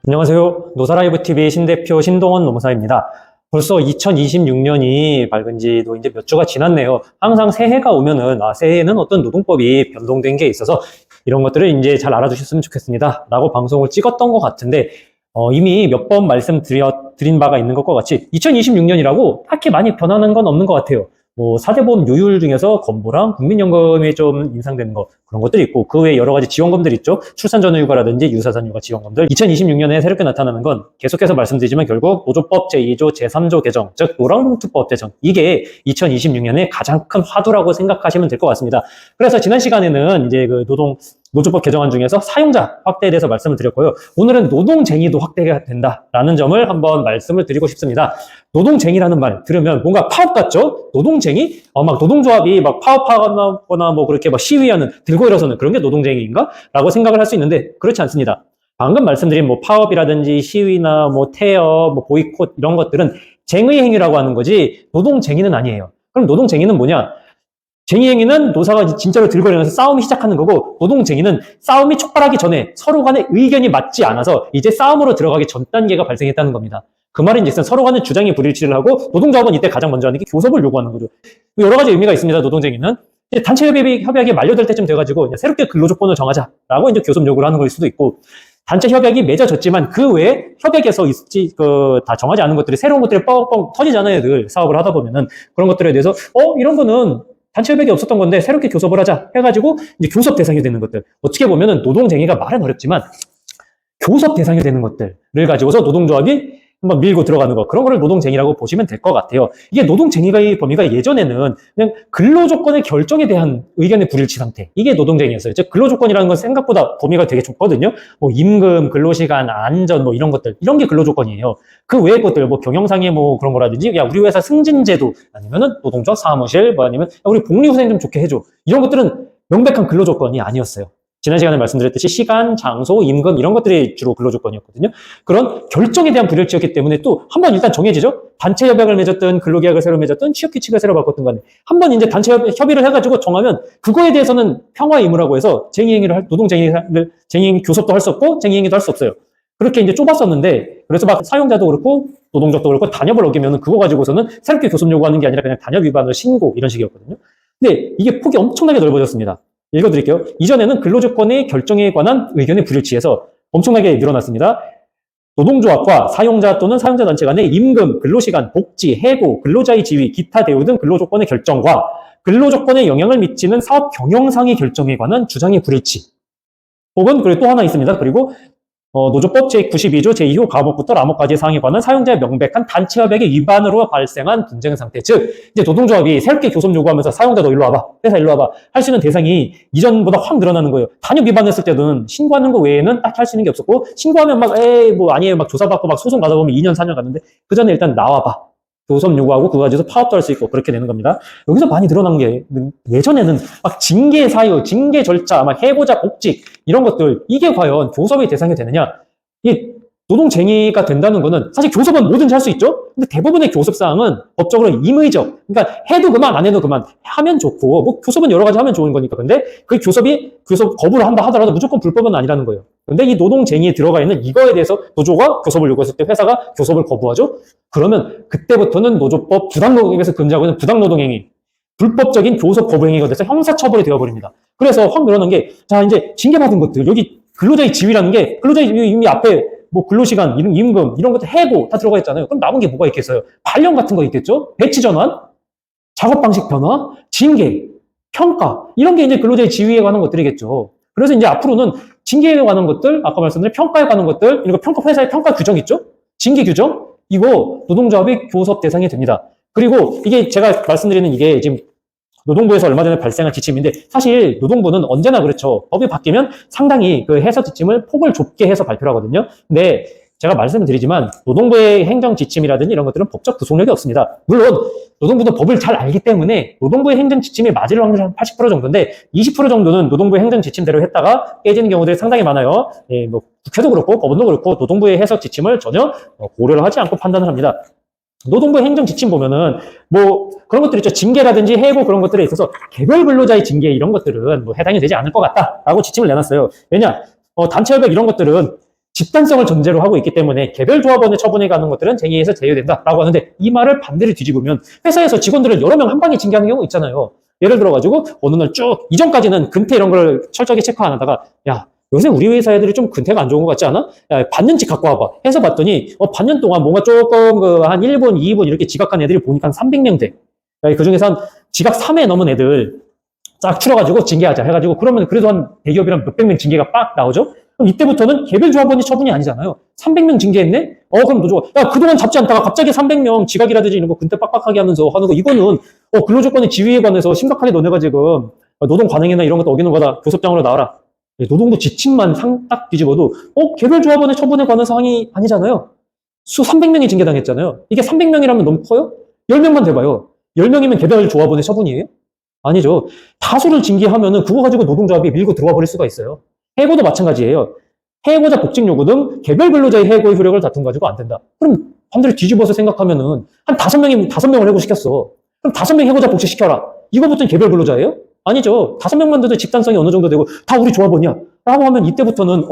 안녕하세요. 노사라이브TV 신대표 신동원 노무사입니다. 벌써 2026년이 밝은 지도 이제 몇 주가 지났네요. 항상 새해가 오면은, 새해에는 어떤 노동법이 변동된 게 있어서 이런 것들을 이제 잘 알아두셨으면 좋겠습니다. 라고 방송을 찍었던 것 같은데, 이미 몇 번 말씀드린 바가 있는 것과 같이 2026년이라고 딱히 많이 변하는 건 없는 것 같아요. 뭐, 사대보험 요율 중에서 건보랑 국민연금이 좀 인상되는 거, 그런 것들이 있고, 그 외에 여러 가지 지원금들이 있죠. 출산 전후휴가라든지 유사산휴가 지원금들. 2026년에 새롭게 나타나는 건 계속해서 말씀드리지만 결국 노조법 제2조, 제3조 개정, 즉, 노랑봉투법 개정. 이게 2026년에 가장 큰 화두라고 생각하시면 될 것 같습니다. 그래서 지난 시간에는 이제 그 노조법 개정안 중에서 사용자 확대에 대해서 말씀을 드렸고요. 오늘은 노동쟁이도 확대가 된다라는 점을 한번 말씀을 드리고 싶습니다. 노동쟁이라는 말 들으면 뭔가 파업 같죠? 노동쟁이? 막 노동조합이 막 파업하거나 뭐 그렇게 막 시위하는, 들고 일어서는 그런 게 노동쟁이인가? 라고 생각을 할 수 있는데 그렇지 않습니다. 방금 말씀드린 뭐 파업이라든지 시위나 뭐 태업, 뭐 보이콧 이런 것들은 쟁의 행위라고 하는 거지 노동쟁이는 아니에요. 그럼 노동쟁이는 뭐냐? 쟁의행위는 노사가 진짜로 들고 일어나서 싸움이 시작하는 거고, 노동쟁의는 싸움이 촉발하기 전에 서로 간의 의견이 맞지 않아서 이제 싸움으로 들어가기 전 단계가 발생했다는 겁니다. 그 말인즉슨 서로 간의 주장이 불일치를 하고 노동조합은 이때 가장 먼저 하는 게 교섭을 요구하는 거죠. 여러 가지 의미가 있습니다. 노동쟁의는 단체 협약이 만료될 때쯤 돼가지고 새롭게 근로조건을 정하자라고 이제 교섭 요구를 하는 걸 수도 있고, 단체 협약이 맺어졌지만 그 외에 협약에서 다 정하지 않은 것들이 새로운 것들이 뻥뻥 터지잖아요. 늘 사업을 하다 보면은 그런 것들에 대해서 이런 거는 단체 협약이 없었던 건데 새롭게 교섭을 하자 해가지고 이제 교섭 대상이 되는 것들. 어떻게 보면은 노동쟁이가 말은 어렵지만 교섭 대상이 되는 것들을 가지고서 노동조합이 한번 밀고 들어가는 거, 그런 거를 노동쟁이라고 보시면 될 것 같아요. 이게 노동쟁이의 범위가 예전에는 그냥 근로조건의 결정에 대한 의견의 불일치 상태, 이게 노동쟁이였어요. 즉 근로조건이라는 건 생각보다 범위가 되게 좁거든요. 뭐 임금, 근로시간, 안전 뭐 이런 것들, 이런 게 근로조건이에요. 그 외의 것들, 뭐 경영상의 뭐 그런 거라든지, 야 우리 회사 승진제도, 아니면은 노동조합 사무실, 뭐 아니면 야, 우리 복리후생 좀 좋게 해줘, 이런 것들은 명백한 근로조건이 아니었어요. 지난 시간에 말씀드렸듯이 시간, 장소, 임금 이런 것들이 주로 근로조건이었거든요. 그런 결정에 대한 불일치였기 때문에 또 한번 일단 정해지죠. 단체 협약을 맺었든 근로계약을 새로 맺었든 취업규칙을 새로 바꿨든 간에 한번 이제 단체 협의를 해가지고 정하면 그거에 대해서는 평화 의무라고 해서 쟁의행위 교섭도 할 수 없고 쟁의행위도 할 수 없어요. 그렇게 이제 좁았었는데, 그래서 막 사용자도 그렇고 노동적도 그렇고 단협을 어기면 그거 가지고서는 새롭게 교섭 요구하는 게 아니라 그냥 단협 위반을 신고 이런 식이었거든요. 근데 이게 폭이 엄청나게 넓어졌습니다. 읽어드릴게요. 이전에는 근로조건의 결정에 관한 의견의 불일치에서 엄청나게 늘어났습니다. 노동조합과 사용자 또는 사용자 단체 간의 임금, 근로시간, 복지, 해고, 근로자의 지위, 기타 대우 등 근로조건의 결정과 근로조건에 영향을 미치는 사업 경영상의 결정에 관한 주장의 불일치. 혹은 그리고 또 하나 있습니다. 그리고 노조법 제92조 제2호 가목부터 라목까지의 사항에 관한 사용자의 명백한 단체 협약의 위반으로 발생한 분쟁 상태. 즉, 이제 노동조합이 새롭게 교섭 요구하면서 사용자 너 일로 와봐, 회사 일로 와봐 할 수 있는 대상이 이전보다 확 늘어나는 거예요. 단협 위반했을 때는 신고하는 거 외에는 딱히 할 수 있는 게 없었고, 신고하면 뭐 아니에요, 막 조사받고 막 소송 가다 보면 2년 4년 갔는데 그 전에 일단 나와봐, 교섭 요구하고 그거 가지고서 파업도 할 수 있고 그렇게 되는 겁니다. 여기서 많이 늘어난 게 예전에는 막 징계 사유, 징계 절차, 막 해고자 복직 이런 것들, 이게 과연 교섭의 대상이 되느냐? 이 노동쟁의가 된다는 거는 사실 교섭은 뭐든지 할 수 있죠. 근데 대부분의 교섭 사항은 법적으로 임의적. 그러니까 해도 그만 안 해도 그만 하면 좋고, 뭐 교섭은 여러 가지 하면 좋은 거니까. 근데 그 교섭 거부를 한다 하더라도 무조건 불법은 아니라는 거예요. 근데 이 노동쟁의에 들어가 있는 이거에 대해서 노조가 교섭을 요구했을 때 회사가 교섭을 거부하죠. 그러면 그때부터는 노조법 부당노동에서 금지하고 있는 부당노동행위, 불법적인 교섭 거부 행위가 돼서 형사처벌이 되어버립니다. 그래서 확 늘어난 게, 자 이제 징계받은 것들, 여기 근로자의 지위라는 게, 근로자의 지위 이미 앞에 뭐 근로시간, 임금 이런 것들 해고 다 들어가 있잖아요. 그럼 남은 게 뭐가 있겠어요? 발령 같은 거 있겠죠? 배치 전환, 작업 방식 변화, 징계, 평가, 이런 게 이제 근로자의 지위에 관한 것들이겠죠. 그래서 이제 앞으로는 징계에 관한 것들, 아까 말씀드린 평가에 관한 것들, 그리고 회사의 평가 규정 있죠? 징계 규정, 이거 노동조합이 교섭 대상이 됩니다. 그리고 이게 제가 말씀드리는 이게 지금 노동부에서 얼마 전에 발생한 지침인데, 사실 노동부는 언제나 그렇죠. 법이 바뀌면 상당히 그 해석 지침을 폭을 좁게 해서 발표를 하거든요. 근데 제가 말씀을 드리지만 노동부의 행정 지침이라든지 이런 것들은 법적 구속력이 없습니다. 물론 노동부도 법을 잘 알기 때문에 노동부의 행정 지침이 맞을 확률이 한 80% 정도인데 20% 정도는 노동부의 행정 지침대로 했다가 깨지는 경우들이 상당히 많아요. 예, 뭐 국회도 그렇고 법원도 그렇고 노동부의 해석 지침을 전혀 고려를 하지 않고 판단을 합니다. 노동부 행정 지침 보면은 뭐 그런 것들 있죠. 징계라든지 해고 그런 것들에 있어서 개별 근로자의 징계 이런 것들은 뭐 해당이 되지 않을 것 같다라고 지침을 내놨어요. 왜냐? 단체 협약 이런 것들은 집단성을 전제로 하고 있기 때문에 개별 조합원의 처분에 가는 것들은 쟁의에서 제외된다라고 하는데 이 말을 반대로 뒤집으면 회사에서 직원들을 여러 명 한 방에 징계하는 경우 있잖아요. 예를 들어가지고 어느 날 쭉 이전까지는 근태 이런 걸 철저하게 체크 안 하다가 야 요새 우리 회사 애들이 좀 근태가 안 좋은 것 같지 않아? 야, 반년치 갖고 와봐. 해서 봤더니 반년 동안 뭔가 조금 한 1분, 2분 이렇게 지각한 애들이 보니까 한 300명 돼. 그 중에서 한 지각 3회 넘은 애들 쫙 추려가지고 징계하자 해가지고 그러면 그래도 한 대기업이랑 몇백 명 징계가 빡 나오죠? 그럼 이때부터는 개별 조합원이 처분이 아니잖아요. 300명 징계했네? 그럼 너 좋아. 야, 그동안 잡지 않다가 갑자기 300명 지각이라든지 이런 거 근태 빡빡하게 하면서 하는 거, 이거는, 근로조건의 지위에 관해서 심각하게 너네가 지금 노동 관행이나 이런 것도 어기는 거다. 교섭장으로 나와라. 노동부 지침만 딱 뒤집어도, 개별 조합원의 처분에 관한 사항이 아니잖아요. 300명이 징계당했잖아요. 이게 300명이라면 너무 커요? 10명만 돼봐요. 10명이면 개별 조합원의 처분이에요? 아니죠. 다수를 징계하면은 그거 가지고 노동조합이 밀고 들어와 버릴 수가 있어요. 해고도 마찬가지예요. 해고자 복직 요구 등 개별 근로자의 해고의 효력을 다툼 가지고 안 된다. 그럼 반대로 뒤집어서 생각하면은 한 5명을 해고시켰어. 그럼 5명 해고자 복직시켜라. 이거부터는 개별 근로자예요? 아니죠. 5명만 돼도 집단성이 어느 정도 되고 다 우리 조합원이야. 라고 하면 이때부터는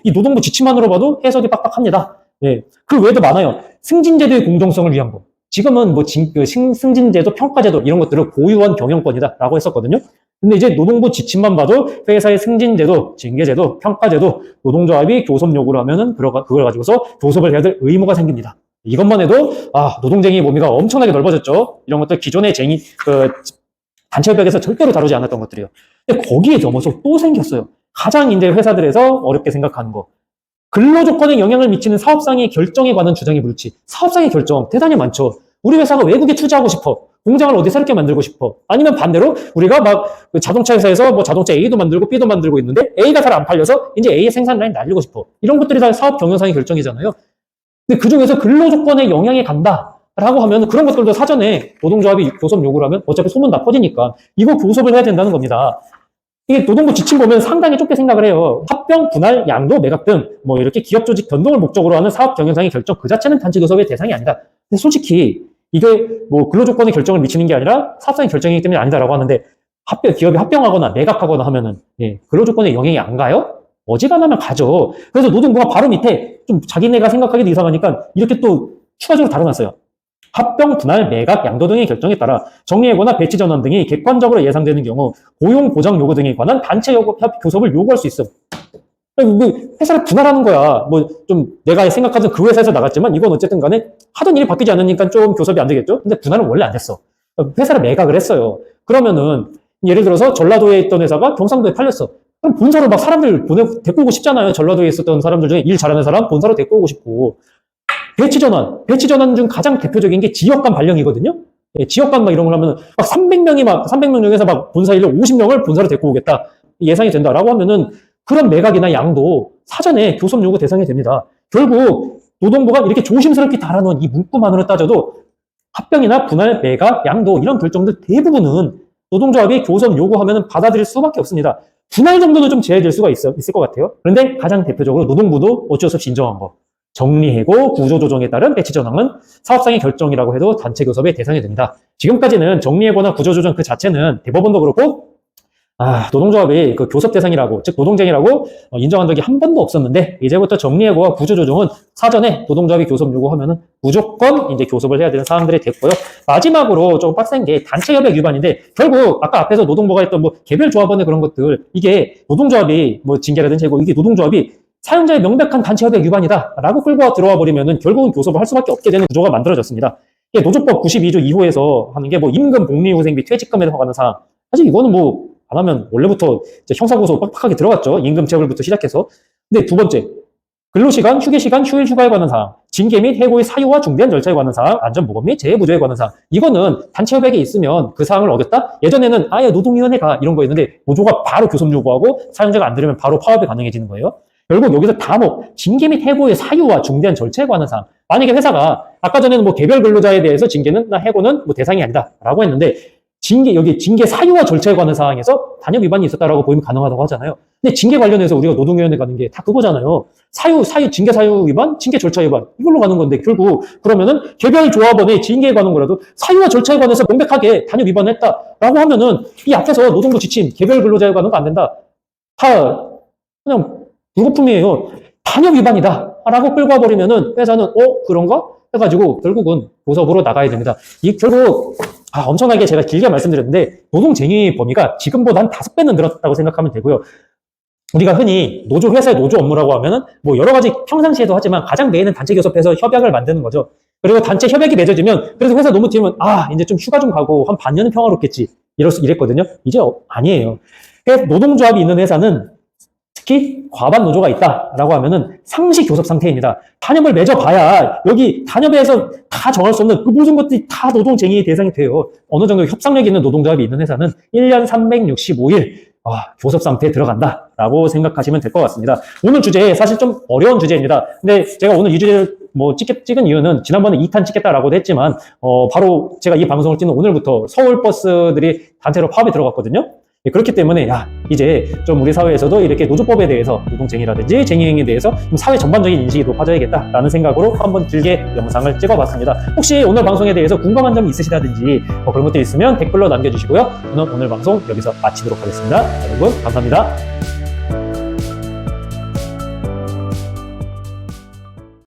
이 노동부 지침만으로 봐도 해석이 빡빡합니다. 예. 그 외에도 많아요. 승진제도의 공정성을 위한 법. 지금은 승진제도, 평가제도 이런 것들을 고유한 경영권이다라고 했었거든요. 근데 이제 노동부 지침만 봐도 회사의 승진제도, 징계제도, 평가제도, 노동조합이 교섭 요구를 하면은 그걸 가지고서 교섭을 해야 될 의무가 생깁니다. 이것만 해도 노동쟁의 범위가 엄청나게 넓어졌죠. 이런 것들 기존의 단체협약에서 절대로 다루지 않았던 것들이에요. 근데 거기에 넘어서 또 생겼어요. 가장 이제 회사들에서 어렵게 생각하는 거. 근로조건에 영향을 미치는 사업상의 결정에 관한 주장의 물치. 사업상의 결정 대단히 많죠. 우리 회사가 외국에 투자하고 싶어. 공장을 어디 새롭게 만들고 싶어. 아니면 반대로 우리가 자동차 회사에서 자동차 A도 만들고 B도 만들고 있는데 A가 잘 안 팔려서 이제 A의 생산 라인 날리고 싶어. 이런 것들이 다 사업 경영상의 결정이잖아요. 근데 그 중에서 근로조건에 영향이 간다라고 하면 그런 것들도 사전에 노동조합이 교섭 요구를 하면 어차피 소문 다 퍼지니까 이거 교섭을 해야 된다는 겁니다. 이게 노동부 지침 보면 상당히 좁게 생각을 해요. 합병, 분할, 양도, 매각 등 이렇게 기업 조직 변동을 목적으로 하는 사업 경영상의 결정 그 자체는 단체 교섭의 대상이 아니다. 근데 솔직히 이게 근로조건의 결정을 미치는 게 아니라 사업상의 결정이기 때문에 아니다라고 하는데 기업이 합병하거나 매각하거나 하면은 근로조건에 영향이 안 가요? 어지간하면 가죠. 그래서 노동부가 바로 밑에 좀 자기네가 생각하기도 이상하니까 이렇게 또 추가적으로 다뤄놨어요. 합병, 분할, 매각, 양도 등의 결정에 따라 정리해고나 배치 전환 등이 객관적으로 예상되는 경우 고용 보장 요구 등에 관한 단체 교섭을 요구할 수 있어. 회사를 분할하는 거야. 좀 내가 생각하던 그 회사에서 나갔지만 이건 어쨌든 간에 하던 일이 바뀌지 않으니까 좀 교섭이 안 되겠죠? 근데 분할은 원래 안 됐어. 회사를 매각을 했어요. 그러면은 예를 들어서 전라도에 있던 회사가 경상도에 팔렸어. 그럼 본사로 막 사람들 데리고 오고 싶잖아요. 전라도에 있었던 사람들 중에 일 잘하는 사람 본사로 데리고 오고 싶고. 배치 전환 중 가장 대표적인 게 지역 간 발령이거든요. 지역 간 이런 걸 하면 300명 중에서 본사 인력 50명을 본사로 데리고 오겠다. 예상이 된다라고 하면은 그런 매각이나 양도 사전에 교섭 요구 대상이 됩니다. 결국 노동부가 이렇게 조심스럽게 달아놓은 이 문구만으로 따져도 합병이나 분할, 매각, 양도 이런 결정들 대부분은 노동조합이 교섭 요구하면은 받아들일 수밖에 없습니다. 분할 정도는 좀 제외될 수가 있을 것 같아요. 그런데 가장 대표적으로 노동부도 어쩔 수 없이 인정한 거. 정리해고 구조조정에 따른 배치 전환은 사업상의 결정이라고 해도 단체 교섭의 대상이 됩니다. 지금까지는 정리해고나 구조조정 그 자체는 대법원도 그렇고 노동조합이 그 교섭 대상이라고, 즉 노동쟁이라고 인정한 적이 한 번도 없었는데 이제부터 정리해고와 구조조정은 사전에 노동조합이 교섭 요구하면은 무조건 이제 교섭을 해야 되는 사항들이 됐고요. 마지막으로 좀 빡센 게 단체협약 위반인데 결국 아까 앞에서 노동부가 했던 개별 조합원의 그런 것들 이게 노동조합이 징계라든지 이게 노동조합이 사용자의 명백한 단체협약 위반이다라고 끌고 들어와 버리면은 결국은 교섭을 할 수밖에 없게 되는 구조가 만들어졌습니다. 이게 노조법 92조 2호에서 하는 게 임금, 복리후생비, 퇴직금에 관한 사항. 사실 이거는 안 하면 원래부터 형사고소 빡빡하게 들어갔죠. 임금 체불부터 시작해서. 근데 두 번째, 근로시간, 휴게시간, 휴일 휴가에 관한 사항, 징계 및 해고의 사유와 중대한 절차에 관한 사항, 안전보건 및 재해부조에 관한 사항. 이거는 단체협약에 있으면 그 사항을 어겼다? 예전에는 아예 노동위원회가 이런 거였는데 노조가 바로 교섭 요구하고 사용자가 안 들으면 바로 파업이 가능해지는 거예요. 결국 여기서 단호, 징계 및 해고의 사유와 중대한 절차에 관한 사항. 만약에 회사가 아까 전에는 개별 근로자에 대해서 징계나 해고는 대상이 아니다 라고 했는데 여기 징계 사유와 절차에 관한 사항에서 단협 위반이 있었다라고 보이면 가능하다고 하잖아요. 근데 징계 관련해서 우리가 노동위원회 가는 게 다 그거잖아요. 징계 사유 위반, 징계 절차 위반 이걸로 가는 건데 결국 그러면은 개별 조합원의 징계에 관한 거라도 사유와 절차에 관해서 명백하게 단협 위반을 했다라고 하면은 이 앞에서 노동부 지침 개별 근로자에 관한 거 안 된다. 다 그냥 불거품이에요. 단협 위반이다 라고 끌고 와버리면은 회사는 그런가? 해가지고 결국은 교섭으로 나가야 됩니다. 이 결국 엄청나게 제가 길게 말씀드렸는데 노동쟁의 범위가 지금보다 한 5배는 늘었다고 생각하면 되고요. 우리가 흔히 회사의 노조 업무라고 하면은 뭐 여러 가지 평상시에도 하지만 가장 메인은 단체 교섭해서 협약을 만드는 거죠. 그리고 단체 협약이 맺어지면 그래서 회사 너무 뒤면 이제 좀 휴가 좀 가고 한 반년은 평화롭겠지 이랬거든요. 이제 아니에요. 노동조합이 있는 회사는 특히 과반 노조가 있다라고 하면은 상시 교섭 상태입니다. 단협을 맺어봐야 여기 단협에서 다 정할 수 없는 그 모든 것들이 다 노동쟁의의 대상이 돼요. 어느 정도 협상력이 있는 노동조합이 있는 회사는 1년 365일 교섭 상태에 들어간다라고 생각하시면 될 것 같습니다. 오늘 주제 사실 좀 어려운 주제입니다. 근데 제가 오늘 이 주제를 찍은 이유는 지난번에 2탄 찍겠다라고도 했지만 바로 제가 이 방송을 찍는 오늘부터 서울 버스들이 단체로 파업에 들어갔거든요. 그렇기 때문에 이제 좀 우리 사회에서도 이렇게 노조법에 대해서 노동쟁의라든지 쟁의행위에 대해서 좀 사회 전반적인 인식이 높아져야겠다라는 생각으로 한번 길게 영상을 찍어봤습니다. 혹시 오늘 방송에 대해서 궁금한 점이 있으시다든지 그런 것도 있으면 댓글로 남겨주시고요. 저는 오늘 방송 여기서 마치도록 하겠습니다. 여러분 감사합니다.